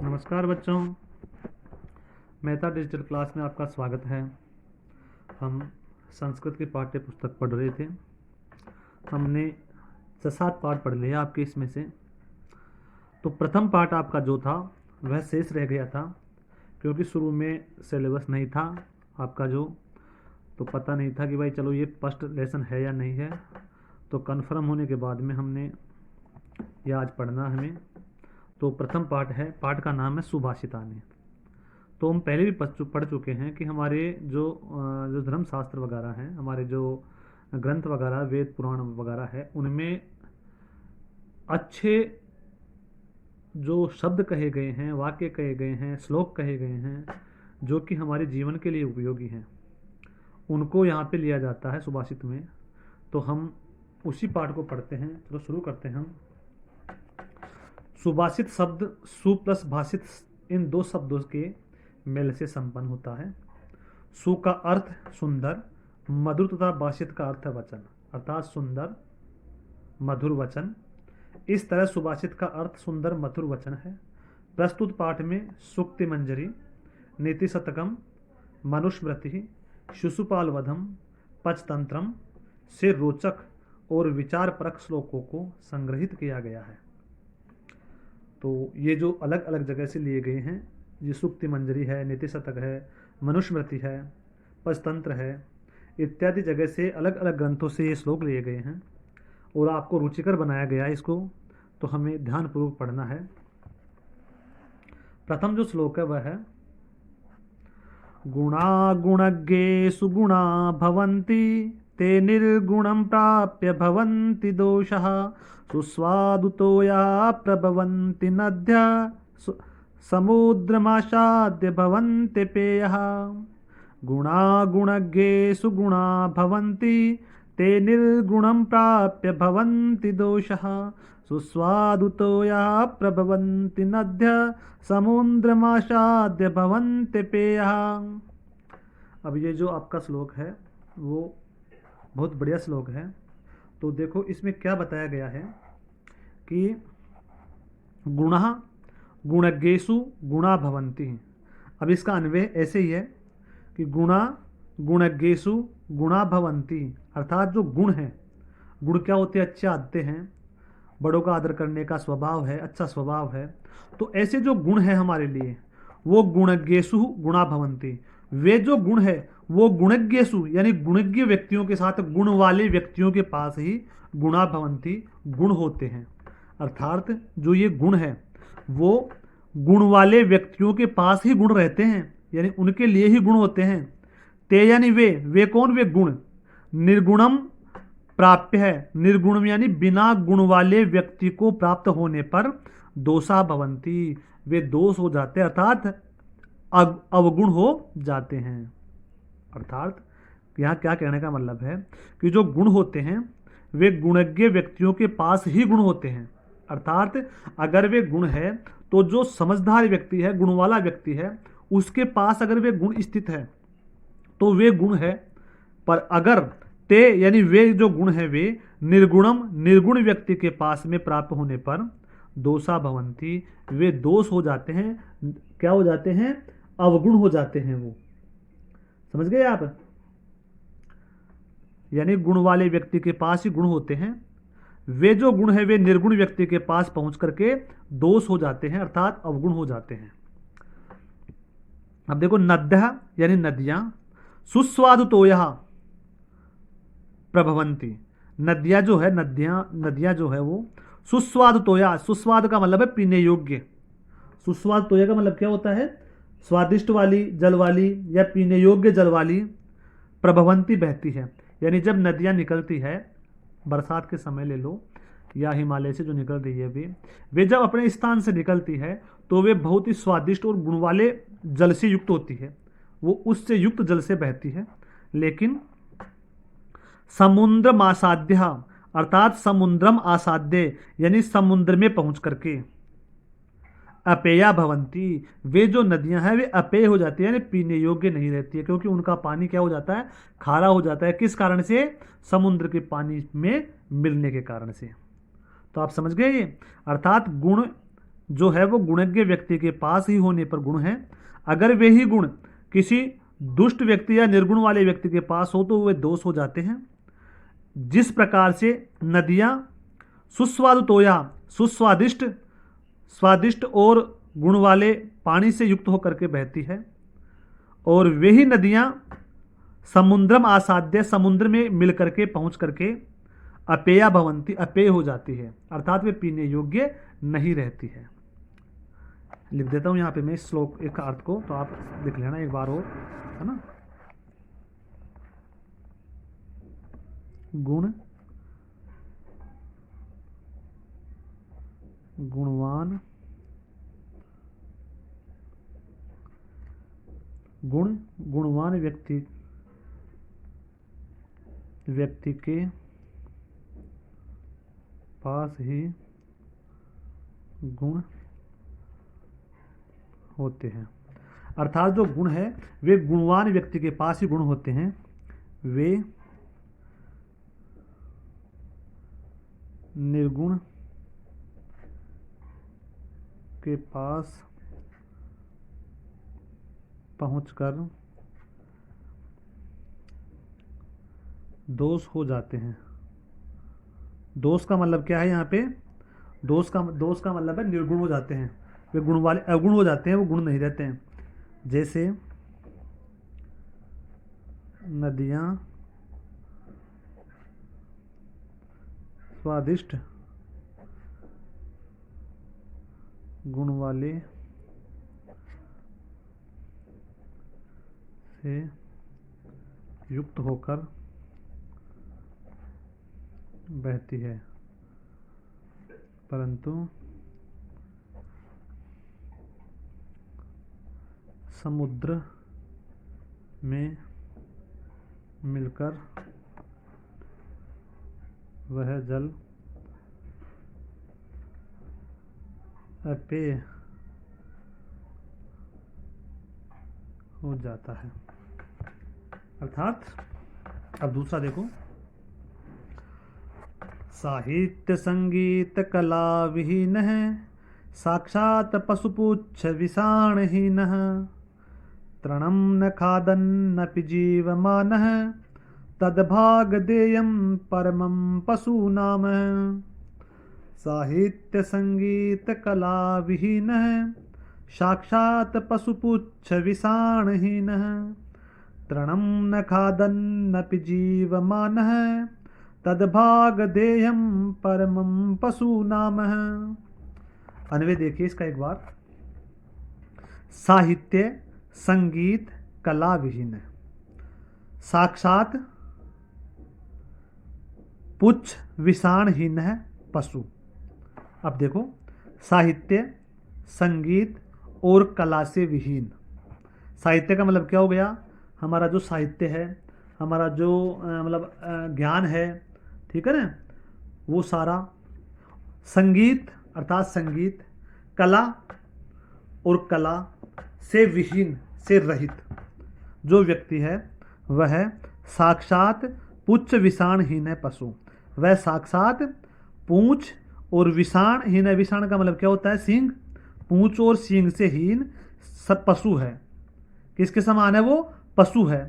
नमस्कार बच्चों, Mehta digital class में आपका स्वागत है। हम संस्कृत की पाठ्य पुस्तक पढ़ रहे थे। हमने 6-7 पाठ पढ़ लिए आपके इसमें से। तो प्रथम पाठ आपका जो था वह शेष रह गया था, क्योंकि शुरू में सिलेबस नहीं था आपका जो, तो पता नहीं था कि भाई चलो ये फर्स्ट लेसन है या नहीं है। तो कन्फर्म होने के बाद में हमने ये आज पढ़ना हमें। तो प्रथम पाठ है, पाठ का नाम है सुभाषितानि। तो हम पहले भी पढ़ चुके हैं कि हमारे जो धर्मशास्त्र वगैरह हैं, हमारे जो ग्रंथ वगैरह, वेद पुराण वगैरह है, उनमें अच्छे जो शब्द कहे गए हैं, वाक्य कहे गए हैं, श्लोक कहे गए हैं, जो कि हमारे जीवन के लिए उपयोगी हैं, उनको यहाँ पे लिया जाता है सुभाषित में। तो हम उसी पाठ को पढ़ते हैं। चलो शुरू करते हैं हम। सुभाषित शब्द सु प्लस भाषित, इन दो शब्दों के मेल से संपन्न होता है। सु का अर्थ सुंदर, मधुर, तथा भाषित का अर्थ वचन, अर्थात सुंदर मधुर वचन। इस तरह सुभाषित का अर्थ सुंदर मधुर वचन है। प्रस्तुत पाठ में सूक्ति मंजरी, नीति शतकम, मनुस्मृति, शिशुपाल वधम, पंचतंत्रम से रोचक और विचारपरक श्लोकों को संग्रहित किया गया है। तो ये जो अलग अलग जगह से लिए गए हैं, ये सूक्ति मंजरी है, नीति शतक है, मनुस्मृति है, पंचतंत्र है, इत्यादि जगह से अलग अलग ग्रंथों से ये श्लोक लिए गए हैं और आपको रुचिकर बनाया गया है इसको। तो हमें ध्यानपूर्वक पढ़ना है। प्रथम जो श्लोक है वह है, गुणा गुणज्ञे सुगुणा भवन्ति ते निर्गुणं प्राप्य भवन्ति दोषः सुस्वादुतोया प्रभवन्ति नद्या समुद्रमाशाद्य भवन्ति पेयः। गुणा गुणज्ञे सुगुणा भवन्ति ते निर्गुणं प्राप्य भवन्ति दोषः सुस्वादुतोया प्रभवन्ति नद्या समुद्रमाशाद्य भवन्ति पेयः। अब ये जो आपका श्लोक है वो बहुत बढ़िया श्लोक है। तो देखो इसमें क्या बताया गया है कि गुणः गुणज्ञेषु गुणा भवन्ति। अब इसका अन्वय ऐसे ही है कि गुणा गुणज्ञेषु गुणा भवन्ति, अर्थात जो गुण है, गुण क्या होते हैं? अच्छे आदतें हैं, बड़ों का आदर करने का स्वभाव है, अच्छा स्वभाव है। तो ऐसे जो गुण है हमारे लिए, वो गुणज्ञेषु गुणा भवन्ति। वे जो गुण है वो गुणज्ञेषु यानी गुणज्ञ व्यक्तियों के साथ, गुण वाले व्यक्तियों के पास ही गुणा भवन्ति, गुण होते हैं। अर्थात जो ये गुण है वो गुण वाले व्यक्तियों के पास ही गुण रहते हैं, यानी उनके लिए ही गुण होते हैं। ते यानी वे कौन? वे गुण। निर्गुणम प्राप्य है, निर्गुण यानी बिना गुण वाले व्यक्ति को प्राप्त होने पर दोषा भवन्ति, वे दोष हो जाते हैं, अर्थात अवगुण हो जाते हैं। अर्थात यहाँ क्या कहने का मतलब है कि जो गुण होते हैं वे गुणज्ञ व्यक्तियों के पास ही गुण होते हैं। अर्थात अगर वे गुण है तो जो समझदार व्यक्ति है, गुण वाला व्यक्ति है, उसके पास अगर वे गुण स्थित है तो वे गुण है। पर अगर ते यानी वे जो गुण है वे निर्गुण व्यक्ति के पास में प्राप्त होने पर दोषा भवन्ति, वे दोष हो जाते हैं। क्या हो जाते हैं? अवगुण हो जाते हैं। वो समझ गए आप? यानी गुण वाले व्यक्ति के पास ही गुण होते हैं। वे जो गुण है वे निर्गुण व्यक्ति के पास पहुंच करके दोष हो जाते हैं, अर्थात अवगुण हो जाते हैं। अब देखो, नद्यः यानी नदियां, सुस्वादुतोयः प्रभवन्ति। नदियां जो है, नदियां जो है वो सुस्वादुतोया, सुस्वाद का मतलब है पीने योग्य। सुस्वादुतोया का मतलब क्या होता है? स्वादिष्ट वाली जल वाली या पीने योग्य जल वाली। प्रभवंती बहती है, यानी जब नदियां निकलती है, बरसात के समय ले लो या हिमालय से जो निकल रही है वे जब अपने स्थान से निकलती है तो वे बहुत ही स्वादिष्ट और गुण वाले जल से युक्त होती है। वो उससे युक्त जल से बहती है। लेकिन समुद्रम आसाद्य, अर्थात समुद्रम आसाद्य यानी समुद्र में पहुंच करके अपेया भवंती, वे जो नदियां हैं वे अपेय हो जाती है, यानी पीने योग्य नहीं रहती है, क्योंकि उनका पानी क्या हो जाता है? खारा हो जाता है। किस कारण से? समुद्र के पानी में मिलने के कारण से। तो आप समझ गए ये? अर्थात गुण जो है वो गुणज्ञ व्यक्ति के पास ही होने पर गुण है। अगर वे ही गुण किसी दुष्ट व्यक्ति या निर्गुण वाले व्यक्ति के पास हो तो वे दोष हो जाते हैं। जिस प्रकार से नदियाँ सुस्वादुतोया सुस्वादिष्ट स्वादिष्ट और गुण वाले पानी से युक्त होकर के बहती है, और वही नदियाँ समुद्रम आसाद्य समुद्र में मिल करके पहुँच करके अपेया भवंती अपेय हो जाती है, अर्थात वे पीने योग्य नहीं रहती है। लिख देता हूँ यहाँ पे मैं इस श्लोक एक अर्थ को, तो आप लिख लेना एक बार और, है ना। गुण गुणवान गुणवान व्यक्ति के पास ही गुण होते हैं, अर्थात जो गुण है वे गुणवान व्यक्ति के पास ही गुण होते हैं। वे निर्गुण के पास पहुंचकर दोष हो जाते हैं। दोष का मतलब क्या है यहाँ पे? दोष का मतलब है निर्गुण हो जाते हैं, वे गुण वाले अवगुण हो जाते हैं, वो गुण नहीं रहते हैं। जैसे नदियाँ स्वादिष्ट गुण वाले से युक्त होकर बहती है, परंतु समुद्र में मिलकर वह जल अपेय हो जाता है। अर्थात अब दूसरा देखो, साहित्य संगीत कला विहीन है, साक्षात पशुपुच्छ विषाणहीन, तृणं न खादन्नपि जीवमानः, तद्भाग देयं परमं पशूनाम। साहित्य संगीत कला विहीन है, साक्षात पशुपुच्छ विषाणहीन, तृणं न खादन्नपि जीवमानः, तद्भाग देयं परमं पशूनाम। अन्वय देखिए इसका एक बार। साहित्य संगीत कला विहीन है, साक्षात पुच्छ विषाणहीन है पशु। अब देखो, साहित्य संगीत और कला से विहीन। साहित्य का मतलब क्या हो गया? हमारा जो साहित्य है, हमारा जो मतलब ज्ञान है, ठीक है ना, वो सारा। संगीत अर्थात संगीत, कला और कला से विहीन, से रहित जो व्यक्ति है वह साक्षात पुच्छ विषाणहीन है पशु। वह साक्षात पूंछ और विषाणहीन है। विषाण का मतलब क्या होता है? सींग। पूंछ और सींग से हीन सब पशु है। किसके समान है वो? पशु है।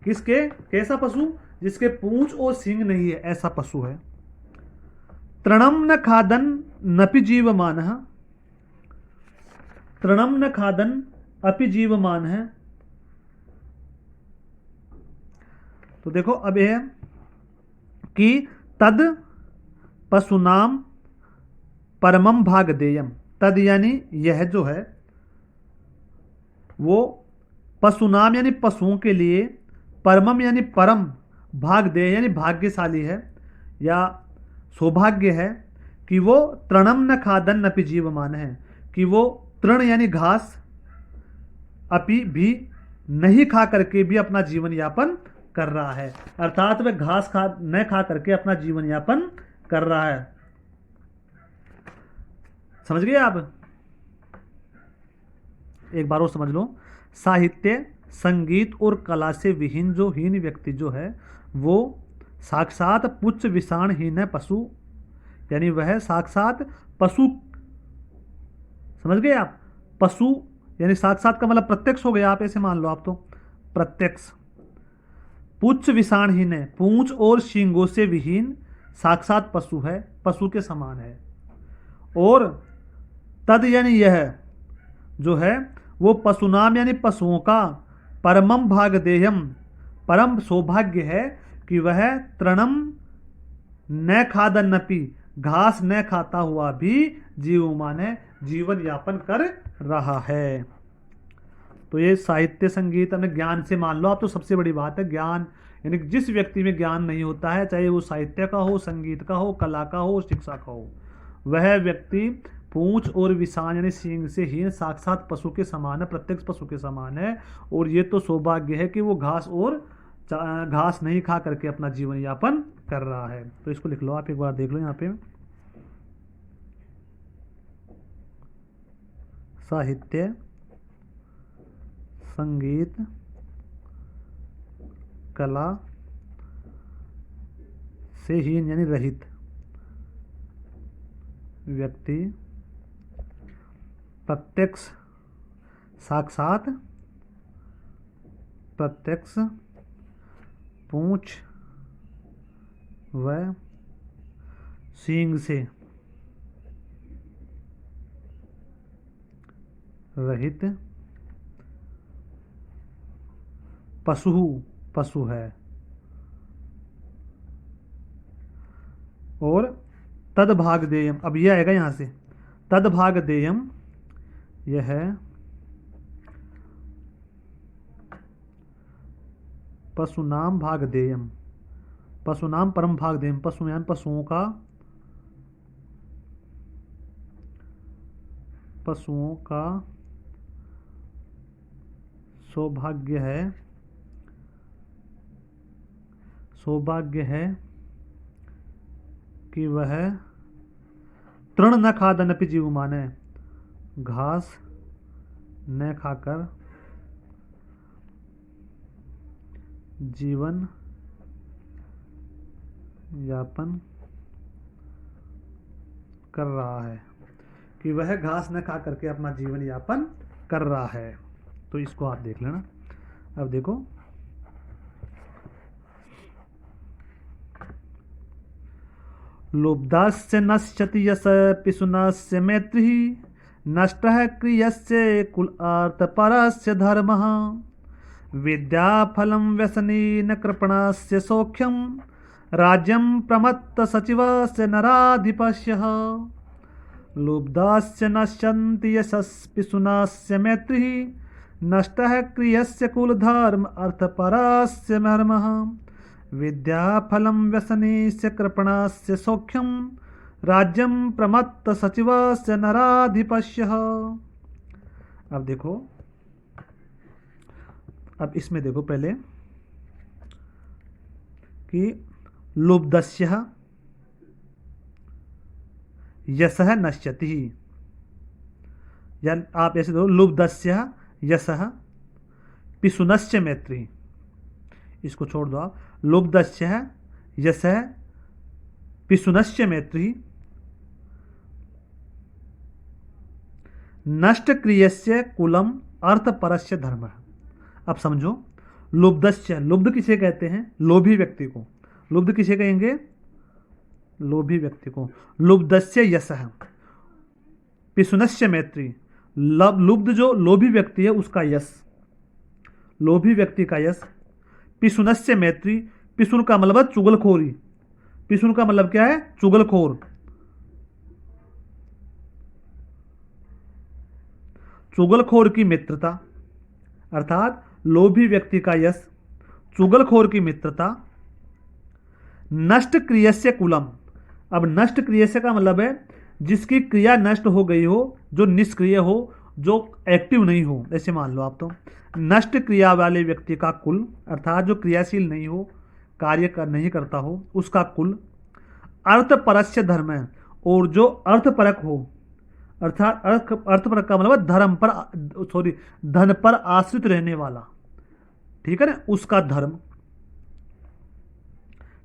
किसके? कैसा पशु? जिसके पूंछ और सींग नहीं है, ऐसा पशु है। तृणम न खादन नपि जीवमानः, तृणम न खादन अपि जीवमान है। तो देखो अब यह कि तद पशुनाम परमम भाग देयम। तद यानी यह जो है वो पशुनाम यानी पशुओं के लिए, परमम यानी परम, भाग देय यानी भाग्यशाली है या सौभाग्य है कि वो तृणम न खादन अपि जीवमान है, कि वो तृण यानी घास अपि भी नहीं खा करके भी अपना जीवन यापन कर रहा है। अर्थात वह घास न खा करके अपना जीवन यापन कर रहा है। समझ गए आप? एक बार और समझ लो। साहित्य संगीत और कला से विहीन जो हीन व्यक्ति जो है वो साक्षात पुच्छ विषाणहीन है पशु, यानी वह साक्षात पशु समझ गए आप। पशु यानी साक्षात का मतलब प्रत्यक्ष हो गया, आप ऐसे मान लो आप तो, प्रत्यक्ष। पुच्छ विषाणहीन है, पूंछ और सींगों से विहीन साक्षात पशु है, पशु के समान है। और तद यानी यह जो है वो पशुनाम यानी पशुओं का परमम भागदेयम परम सौभाग्य है कि वह तृणम न खादन्नपि घास न खाता हुआ भी जीवमान है, जीवन यापन कर रहा है। तो ये साहित्य संगीत हमें ज्ञान से मान लो आप तो सबसे बड़ी बात है ज्ञान, यानी जिस व्यक्ति में ज्ञान नहीं होता है, चाहे वो साहित्य का हो, संगीत का हो, कला का हो, शिक्षा का हो, वह व्यक्ति पूंछ और विषाण यानी सींग से हीन साक्षात पशु के समान है, प्रत्यक्ष पशु के समान है। और ये तो सौभाग्य है कि वो घास नहीं खा करके अपना जीवन यापन कर रहा है। तो इसको लिख लो आप, एक बार देख लो यहाँ पे, साहित्य संगीत कला से हीन यानी रहित व्यक्ति प्रत्यक्ष साक्षात प्रत्यक्ष पूंछ व सींग से रहित पशु है। और तदभाग देयम, अब यह आएगा यहां से, तदभाग देयम यह है पशुनाम भाग देयम, पशुनाम परम भाग देयम, पशु यानी पशुओं का सौभाग्य है कि वह तृण न खादन्नपि जीवमान है, घास न खाकर जीवन यापन कर रहा है, कि वह घास न खा करके अपना जीवन यापन कर रहा है। तो इसको आप देख लेना। अब देखो, लुब्धास्य नश्यति यस पिशुनस्य मैत्री नष्टः क्रियस्य कुलार्थपरस्य धर्मः विद्याफलं व्यसनेन कृपणस्य सौख्यं राज्यं प्रमत्त सचिवस्य नराधिपस्यः लुब्धास्य नश्यन्ति यशस्पिशुनस्य मैत्री नष्टः क्रियस्य कुलधर्म अर्थपरस्य धर्मः विद्याफलं व्यसनेस्य कृपणस्य सौख्यं राज्यं प्रमत्त सचिवस्य नराधिपस्यः। अब देखो, अब इसमें देखो पहले कि लुब्धस्य यशः नश्यति, या आप ऐसे दो, लुब्धस्य यशः पिशुनस्य मैत्री, इसको छोड़ दो आप, लुब्धस्य यशः पिशुनस्य मैत्री नष्ट क्रियस्य कुलम अर्थ परस्य धर्म। अब समझो, लुब्धस्य, लुब्ध किसे कहते हैं? लोभी व्यक्ति को। लुब्ध किसे कहेंगे? लोभी व्यक्ति को। लुब्धस्य यशः पिशुनस्य मैत्री, लुब्ध जो लोभी व्यक्ति है उसका यश, लोभी व्यक्ति का यश। पिशुनस्य मैत्री, पिशुन का मतलब है चुगलखोरी, पिशुन का मतलब क्या है? चुगलखोर। चुगलखोर की मित्रता, अर्थात लोभी व्यक्ति का यश, चुगलखोर की मित्रता। नष्ट क्रियस्य कुलम, अब नष्ट क्रियस्य का मतलब है जिसकी क्रिया नष्ट हो गई हो, जो निष्क्रिय हो, जो एक्टिव नहीं हो, ऐसे मान लो आप तो। नष्ट क्रिया वाले व्यक्ति का कुल, अर्थात जो क्रियाशील नहीं हो, कार्य नहीं करता हो, उसका कुल। अर्थपरस्य धर्म है, और जो अर्थपरक हो, अर्थात अर्थपरक का मतलब धर्म पर, धन पर आश्रित रहने वाला, ठीक है ना, उसका धर्म,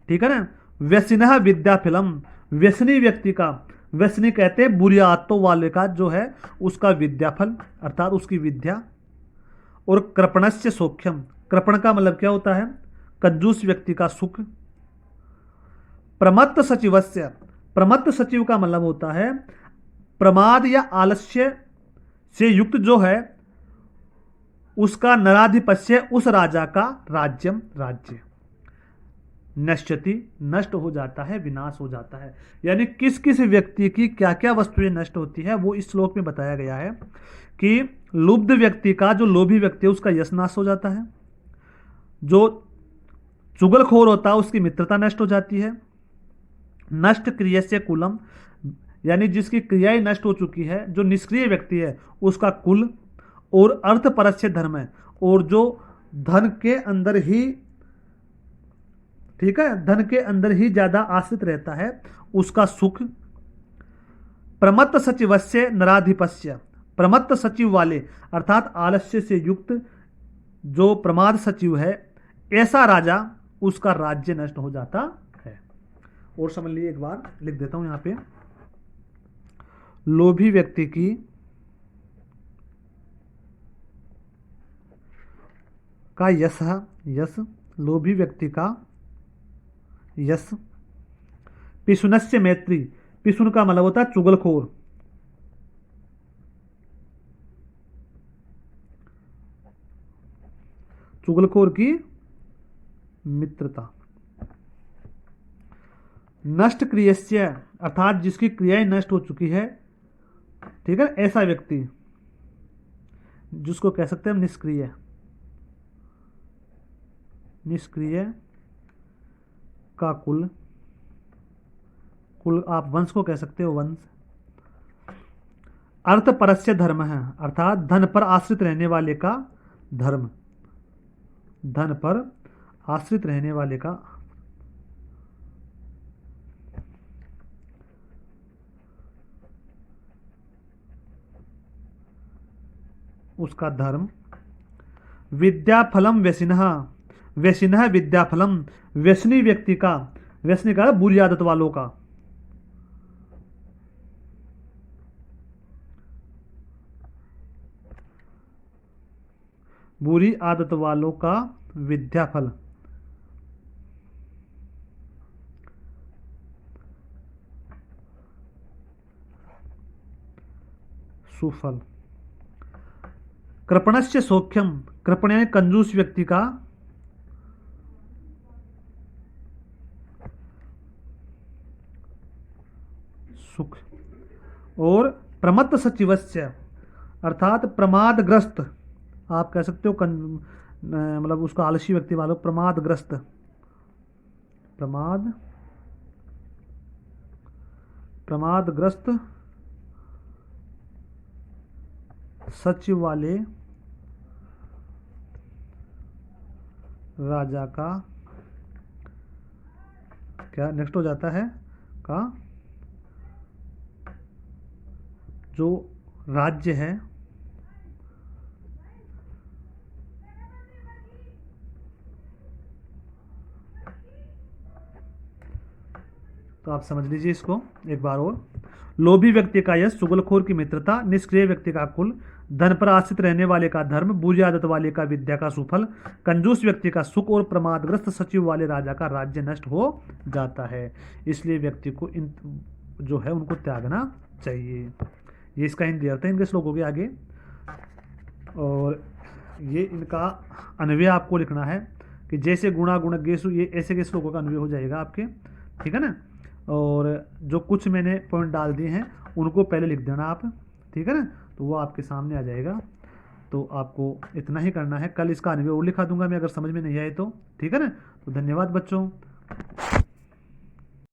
ठीक है ना। व्यसनः विद्याफलम, व्यसनी व्यक्ति का व्यसनी कहते हैं बुरी आदतों वाले का जो है उसका विद्याफल अर्थात उसकी विद्या। और कृपणस्य सौख्यम, कृपण का मतलब क्या होता है? कंजूस व्यक्ति का सुख। प्रमत्त सचिवस्य, प्रमत्त सचिव का मतलब होता है प्रमाद या आलस्य से युक्त जो है उसका नराधिपत्य, उस राजा का राज्यम, राज्य। नश्यति, नष्ट हो जाता है, विनाश हो जाता है। यानी किस किस व्यक्ति की क्या क्या वस्तुएं नष्ट होती है वो इस श्लोक में बताया गया है कि लुब्ध व्यक्ति का, जो लोभी व्यक्ति है उसका यश नाश हो जाता है, जो चुगलखोर होता है उसकी मित्रता नष्ट हो जाती है, नष्ट क्रियस्य कुलम, यानी जिसकी क्रियाएं नष्ट हो चुकी है, जो निष्क्रिय व्यक्ति है उसका कुल, और अर्थ परस्य धर्म है, और जो धन के अंदर ही, ठीक है, धन के अंदर ही ज्यादा आश्रित रहता है उसका सुख। प्रमत्त सचिवस्य नराधिपस्य, प्रमत्त सचिव वाले अर्थात आलस्य से युक्त जो प्रमाद सचिव है ऐसा राजा, उसका राज्य नष्ट हो जाता है। और समझ लीजिए, एक बार लिख देता हूं यहां पे, लोभी व्यक्ति की का यश, यश, लोभी व्यक्ति का यश। पिशुनस्य मैत्री, पिशुन का मतलब होता है चुगलखोर, चुगलखोर की मित्रता। नष्ट क्रियस्य अर्थात जिसकी क्रियाएं नष्ट हो चुकी है, ठीक है, ऐसा व्यक्ति जिसको कह सकते हैं हम निष्क्रिय, निष्क्रिय का कुल, कुल आप वंश को कह सकते हो, वंश। अर्थ परस्य धर्म है अर्थात धन पर आश्रित रहने वाले का धर्म, धन पर आश्रित रहने वाले का, उसका धर्म। विद्याफलम व्यसिनः, व्यसिनः विद्याफलम, व्यसनी व्यक्ति का, व्यसनी का बुरी आदत वालों का, बुरी आदत वालों का विद्याफल। सुफल। कृपणस्य सौख्यम, कृपण यानी कंजूस व्यक्ति का सुख। और प्रमत्त सचिवस्य अर्थात प्रमादग्रस्त, आप कह सकते हो मतलब उसका आलसी व्यक्ति वालों, प्रमादग्रस्त, प्रमाद, प्रमादग्रस्त सचिव वाले राजा का क्या नेक्स्ट हो जाता है, का जो राज्य है तो आप समझ लीजिए इसको एक बार और। लोभी व्यक्ति का यश, चुगलखोर की मित्रता, निष्क्रिय व्यक्ति का कुल, धन पर आश्रित रहने वाले का धर्म, बुरी आदत वाले का विद्या का सुफल, कंजूस व्यक्ति का सुख और प्रमादग्रस्त सचिव वाले राजा का राज्य नष्ट हो जाता है। इसलिए व्यक्ति को इन जो है उनको त्यागना चाहिए। ये इसका हिंदी अर्थ है इनके श्लोकों के आगे। और ये इनका अन्वय आपको लिखना है कि जैसे गुणा गुणज्ञेषु, ये ऐसे के श्लोकों का अन्वय हो जाएगा आपके, ठीक है ना। और जो कुछ मैंने पॉइंट डाल दिए हैं उनको पहले लिख देना आप, ठीक है ना, तो वो आपके सामने आ जाएगा। तो आपको इतना ही करना है, कल इसका अन्वय और लिखा दूंगा मैं अगर समझ में नहीं आए तो, ठीक है ना। तो धन्यवाद बच्चों।